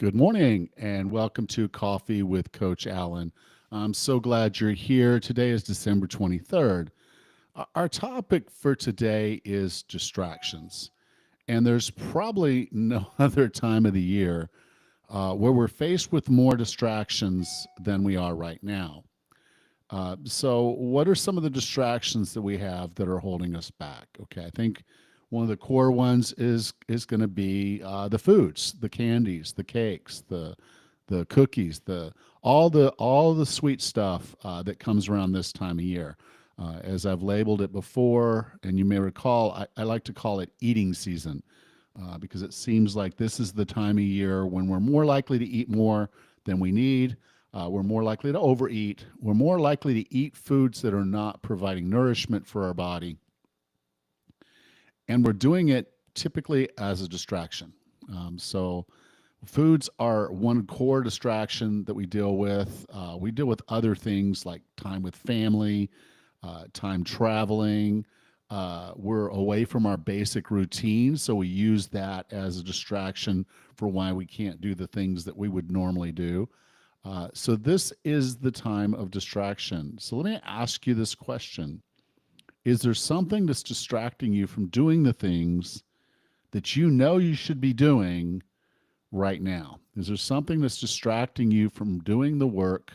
Good morning and welcome to Coffee with Coach Allan. I'm so glad you're here. Today is December 23rd. Our topic for today is distractions. And there's probably no other time of the year where we're faced with more distractions than we are right now. So, what are some of the distractions that we have that are holding us back? Okay, I think one of the core ones is going to be the foods, the candies, the cakes, the cookies, the all the sweet stuff that comes around this time of year. As I've labeled it before, and you may recall, I like to call it eating season because it seems like this is the time of year when we're more likely to eat more than we need. We're more likely to overeat. We're more likely to eat foods that are not providing nourishment for our body. And we're doing it typically as a distraction. So, foods are one core distraction that we deal with. We deal with other things like time with family, time traveling. We're away from our basic routine, so we use that as a distraction for why we can't do the things that we would normally do. So this is the time of distraction. So let me ask you this question. Is there something that's distracting you from doing the things that you know you should be doing right now? Is there something that's distracting you from doing the work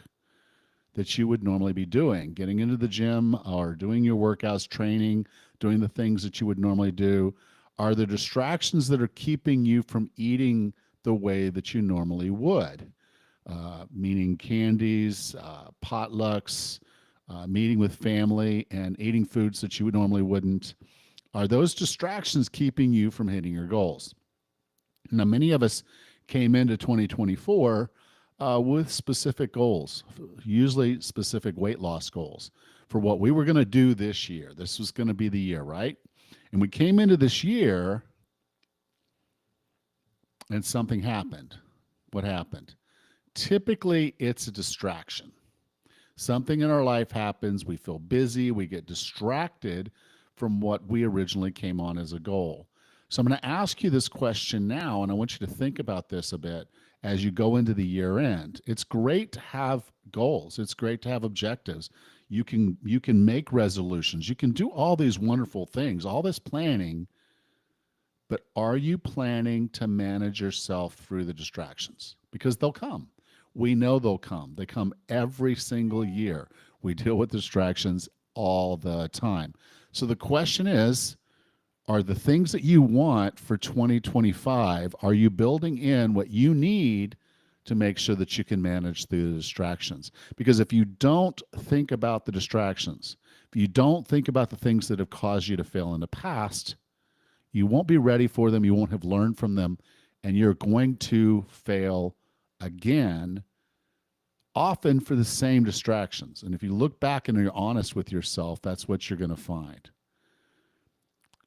that you would normally be doing? Getting into the gym or doing your workouts, training, doing the things that you would normally do? Are there distractions that are keeping you from eating the way that you normally would? Meaning candies, potlucks, meeting with family, and eating foods that you would normally wouldn't. Are those distractions keeping you from hitting your goals? Now, many of us came into 2024 with specific goals, usually specific weight loss goals for what we were going to do this year. This was going to be the year, right? And we came into this year and something happened. What happened? Typically, it's a distraction. Something in our life happens, we feel busy, we get distracted from what we originally came on as a goal. So I'm going to ask you this question now, and I want you to think about this a bit as you go into the year end. It's great to have goals. It's great to have objectives. You can make resolutions. You can do all these wonderful things, all this planning, but are you planning to manage yourself through the distractions? Because they'll come. We know they'll come. They come every single year. We deal with distractions all the time. So the question is, are the things that you want for 2025, are you building in what you need to make sure that you can manage through the distractions? Because if you don't think about the distractions, if you don't think about the things that have caused you to fail in the past, you won't be ready for them, you won't have learned from them, and you're going to fail again, often for the same distractions. And if you look back and you're honest with yourself, that's what you're going to find.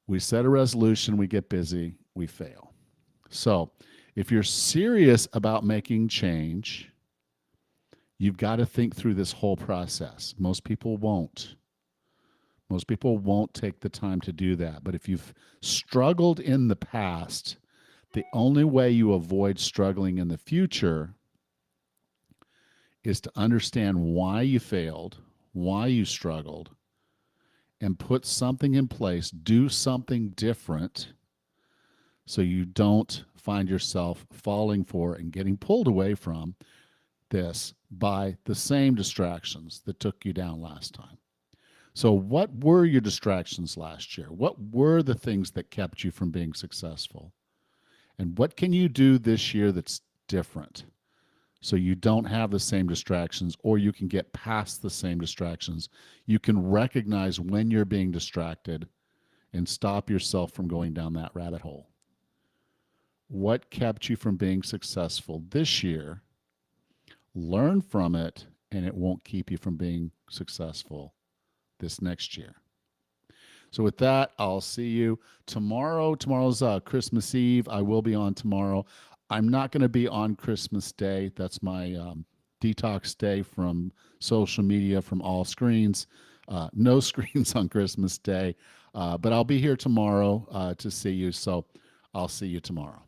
We set a resolution, we get busy, we fail. So if you're serious about making change, you've got to think through this whole process. Most people won't. Most people won't take the time to do that. But if you've struggled in the past, the only way you avoid struggling in the future is to understand why you failed, why you struggled, and put something in place, do something different so you don't find yourself falling for and getting pulled away from this by the same distractions that took you down last time. So what were your distractions last year? What were the things that kept you from being successful? And what can you do this year that's different so you don't have the same distractions, or you can get past the same distractions? You can recognize when you're being distracted and stop yourself from going down that rabbit hole. What kept you from being successful this year? Learn from it, and it won't keep you from being successful this next year. So with that, I'll see you tomorrow. Tomorrow's Christmas Eve. I will be on tomorrow. I'm not going to be on Christmas Day. That's my detox day from social media, from all screens. No screens on Christmas Day. But I'll be here tomorrow to see you. So I'll see you tomorrow.